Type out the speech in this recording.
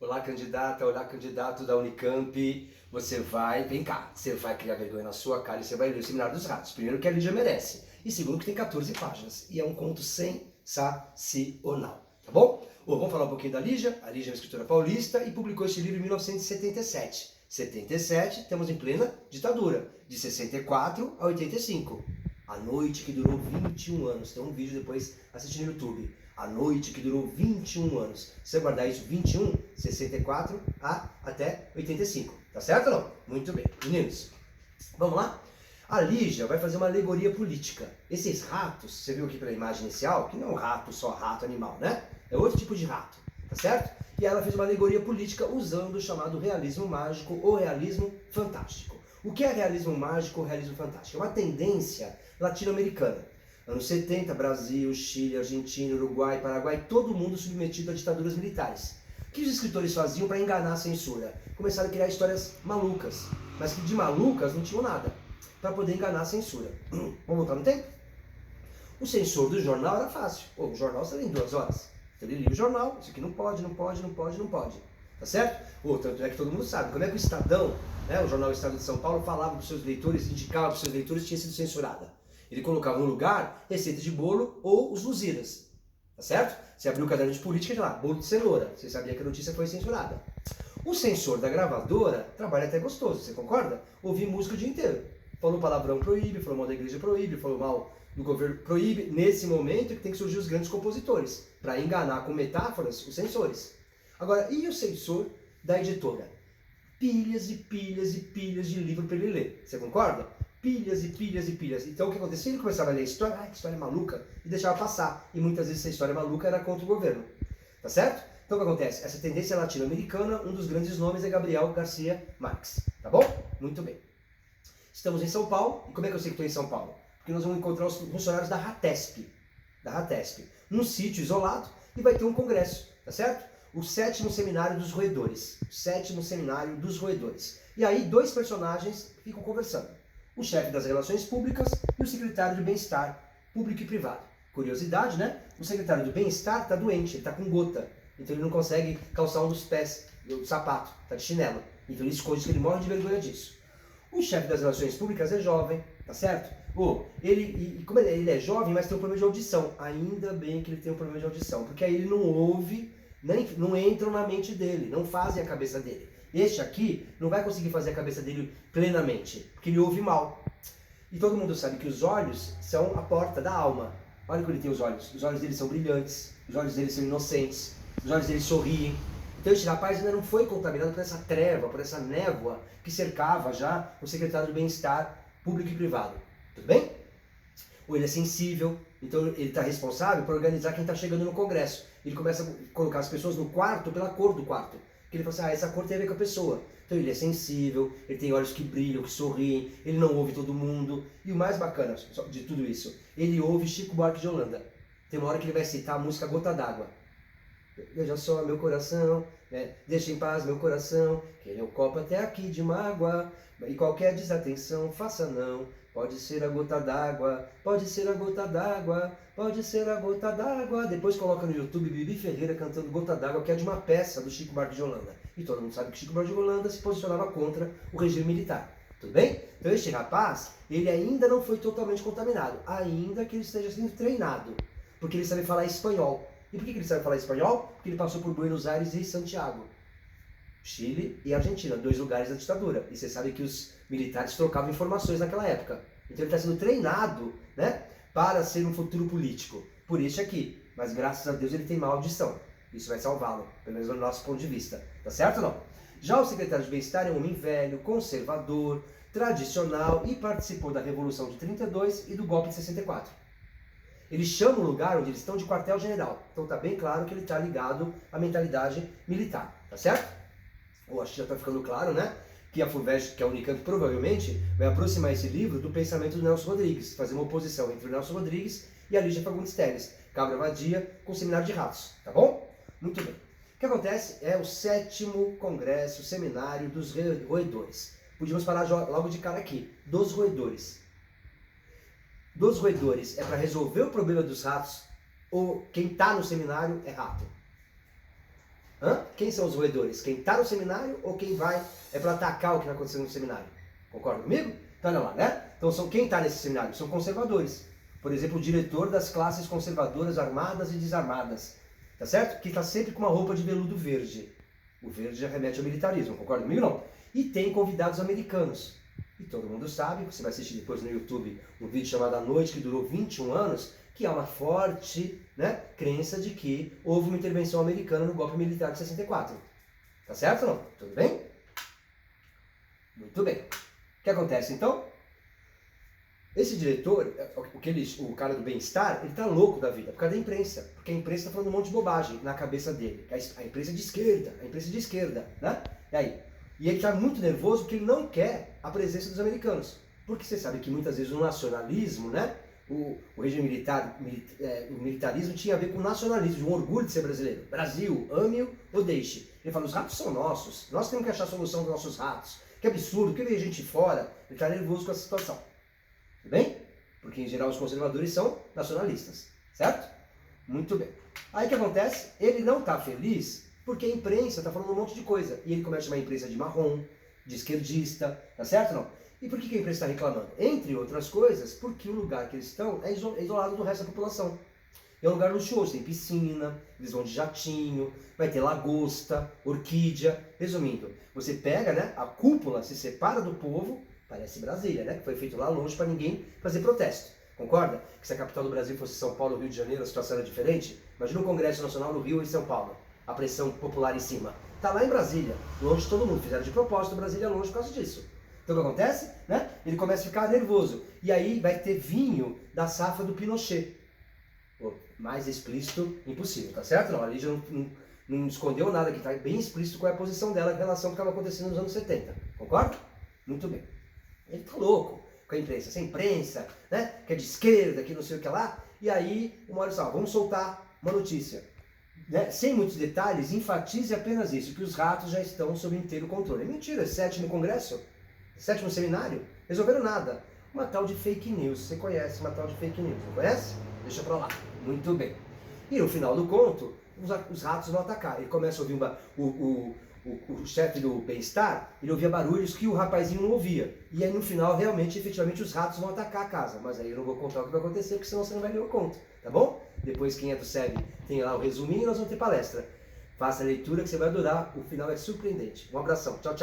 Olá candidato da Unicamp, vem cá, você vai criar vergonha na sua cara e você vai ler o Seminário dos Ratos. Primeiro que a Lígia merece, e segundo que tem 14 páginas, e é um conto sensacional, tá bom? Vamos falar um pouquinho da Lígia. A Lígia é uma escritora paulista e publicou esse livro em 1977. 77, estamos em plena ditadura, de 64 a 85. A noite que durou 21 anos. Tem um vídeo depois assistindo no YouTube. A noite que durou 21 anos. Se você guardar isso, 21, 64 até 85. Tá certo ou não? Muito bem. Meninos, vamos lá? A Lígia vai fazer uma alegoria política. Esses ratos, você viu aqui pela imagem inicial, que não é um rato, só rato animal, né? É outro tipo de rato, tá certo? E ela fez uma alegoria política usando o chamado realismo mágico ou realismo fantástico. O que é realismo mágico ou realismo fantástico? É uma tendência latino-americana. Anos 70, Brasil, Chile, Argentina, Uruguai, Paraguai, todo mundo submetido a ditaduras militares. O que os escritores faziam para enganar a censura? Começaram a criar histórias malucas, mas que de malucas não tinham nada, para poder enganar a censura. Vamos voltar no tempo? O censor do jornal era fácil. O jornal você lê em 2 horas. Então ele lia o jornal, isso aqui não pode. Tá certo? Tanto é que todo mundo sabe. Como é que o Estadão, né, o jornal Estado de São Paulo, falava para os seus leitores, indicava para os seus leitores que tinha sido censurada. Ele colocava no lugar receita de bolo ou os Lusíadas. Tá certo? Você abriu o caderno de política e lá, bolo de cenoura. Você sabia que a notícia foi censurada. O censor da gravadora trabalha até gostoso, você concorda? Ouvir música o dia inteiro. Falou palavrão, proíbe, falou mal da igreja, proíbe, falou mal do governo, proíbe. Nesse momento é que tem que surgir os grandes compositores, para enganar com metáforas os censores. Agora, e o censor da editora? Pilhas e pilhas e pilhas de livro para ele ler, você concorda? Pilhas e pilhas e pilhas. Então o que acontecia? Ele começava a ler a história, que história maluca, e deixava passar. E muitas vezes essa história maluca era contra o governo. Tá certo? Então o que acontece? Essa tendência latino-americana, um dos grandes nomes é Gabriel Garcia Marques. Tá bom? Muito bem. Estamos em São Paulo. E como é que eu sei que estou em São Paulo? Porque nós vamos encontrar os funcionários da RATESP. Num sítio isolado, e vai ter um congresso. Tá certo? O 7º Seminário dos Roedores. E aí 2 personagens ficam conversando. O chefe das relações públicas e o secretário de bem-estar público e privado. Curiosidade, né? O secretário de bem-estar está doente, ele está com gota. Então ele não consegue calçar um dos pés do sapato, está de chinelo. Então ele esconde que ele morre de vergonha disso. O chefe das relações públicas é jovem, tá certo? Como ele é jovem, mas tem um problema de audição. Ainda bem que ele tem um problema de audição, porque aí ele não ouve, não entram na mente dele, não fazem a cabeça dele. Este aqui não vai conseguir fazer a cabeça dele plenamente, porque ele ouve mal. E todo mundo sabe que os olhos são a porta da alma. Olha como ele tem os olhos dele são brilhantes, os olhos dele são inocentes, os olhos dele sorriem. Então este rapaz ainda não foi contaminado por essa treva, por essa névoa que cercava já o secretário de bem-estar público e privado. Tudo bem? Ou ele é sensível, então ele está responsável por organizar quem está chegando no congresso. Ele começa a colocar as pessoas no quarto pela cor do quarto. Ele fala assim, essa cor tem a ver com a pessoa. Então ele é sensível, ele tem olhos que brilham, que sorriem, ele não ouve todo mundo. E o mais bacana de tudo isso, ele ouve Chico Buarque de Holanda. Tem uma hora que ele vai citar a música Gota d'Água. Veja só meu coração, né? Deixa em paz meu coração, que ele é um copo até aqui de mágoa. E qualquer desatenção, faça não. Pode ser a gota d'água, pode ser a gota d'água, pode ser a gota d'água. Depois coloca no YouTube Bibi Ferreira cantando Gota d'Água, que é de uma peça do Chico Buarque de Holanda. E todo mundo sabe que Chico Buarque de Holanda se posicionava contra o regime militar. Tudo bem? Então este rapaz, ele ainda não foi totalmente contaminado, ainda que ele esteja sendo treinado, porque ele sabe falar espanhol. E por que ele sabe falar espanhol? Porque ele passou por Buenos Aires e Santiago. Chile e Argentina, 2 lugares da ditadura. E você sabe que os militares trocavam informações naquela época. Então ele está sendo treinado, né, para ser um futuro político. Por isso aqui. Mas graças a Deus ele tem má audição. Isso vai salvá-lo, pelo menos do nosso ponto de vista. Tá certo ou não? Já o secretário de bem-estar é um homem velho, conservador, tradicional e participou da Revolução de 32 e do golpe de 64. Ele chama o lugar onde eles estão de quartel-general. Então está bem claro que ele está ligado à mentalidade militar. Tá certo? Acho que já está ficando claro, né? Que a FUVEST, que a Unicamp, provavelmente vai aproximar esse livro do pensamento do Nelson Rodrigues, fazer uma oposição entre o Nelson Rodrigues e a Lígia Fagundes Telles, Cabra Vadia, com o Seminário de Ratos, tá bom? Muito bem. O que acontece é o 7º Congresso Seminário dos Roedores. Podíamos falar logo de cara aqui, dos roedores. Dos roedores é para resolver o problema dos ratos ou quem está no seminário é rato? Quem são os roedores? Quem está no seminário ou quem vai para atacar o que está acontecendo no seminário? Concorda comigo? Então, olha lá, né? Então, quem está nesse seminário? São conservadores. Por exemplo, o diretor das classes conservadoras armadas e desarmadas. Tá certo? Que está sempre com uma roupa de veludo verde. O verde já remete ao militarismo, concorda comigo? Não. E tem convidados americanos. E todo mundo sabe, você vai assistir depois no YouTube um vídeo chamado A Noite, que durou 21 anos, que há uma forte, né, crença de que houve uma intervenção americana no golpe militar de 64. Tá certo ou não? Tudo bem? Muito bem. O que acontece então? Esse diretor, o cara do bem-estar, ele tá louco da vida, por causa da imprensa. Porque a imprensa tá falando um monte de bobagem na cabeça dele. A imprensa de esquerda, né? E aí? E ele tá muito nervoso porque ele não quer a presença dos americanos. Porque você sabe que muitas vezes o nacionalismo, né? O regime militar, o militarismo tinha a ver com nacionalismo, um orgulho de ser brasileiro. Brasil, ame-o ou deixe. Ele fala, os ratos são nossos, nós temos que achar a solução dos nossos ratos. Que absurdo, que veio gente fora. Ele tá nervoso com essa situação. Tudo bem? Porque em geral os conservadores são nacionalistas, certo? Muito bem. Aí o que acontece? Ele não está feliz porque a imprensa está falando um monte de coisa. E ele começa a chamar a imprensa de marrom, de esquerdista, tá certo ou não? E por que a imprensa está reclamando? Entre outras coisas, porque o lugar que eles estão é isolado do resto da população. É um lugar luxuoso, tem piscina, eles vão de jatinho, vai ter lagosta, orquídea. Resumindo, você pega, né, a cúpula, se separa do povo. Parece Brasília, né? Que foi feito lá longe para ninguém fazer protesto. Concorda? Que se a capital do Brasil fosse São Paulo, Rio de Janeiro, a situação era diferente. Imagina um Congresso Nacional no Rio e em São Paulo. A pressão popular em cima. Tá lá em Brasília, longe de todo mundo. Fizeram de propósito Brasília longe por causa disso. Então o que acontece? Né? Ele começa a ficar nervoso. E aí vai ter vinho da safra do Pinochet. Pô, mais explícito, impossível, tá certo? Não, a Lígia não escondeu nada aqui. Tá bem explícito qual é a posição dela em relação ao que estava acontecendo nos anos 70. Concorda? Muito bem. Ele tá louco com a imprensa, essa imprensa, né, que é de esquerda, que não sei o que lá, e aí, uma hora só, vamos soltar uma notícia, né, sem muitos detalhes, enfatize apenas isso, que os ratos já estão sob inteiro controle. É mentira, é 7º congresso, 7º seminário, resolveram nada. Uma tal de fake news, você conhece uma tal de fake news, não conhece? Deixa pra lá. Muito bem. E no final do conto, os ratos vão atacar. Ele começa a ouvir o chefe do bem-estar, ele ouvia barulhos que o rapazinho não ouvia. E aí no final, realmente, efetivamente, os ratos vão atacar a casa. Mas aí eu não vou contar o que vai acontecer, porque senão você não vai ler o conto, tá bom? Depois, quem é do SEB tem lá o resuminho e nós vamos ter palestra. Faça a leitura que você vai adorar, o final é surpreendente. Um abração, tchau, tchau.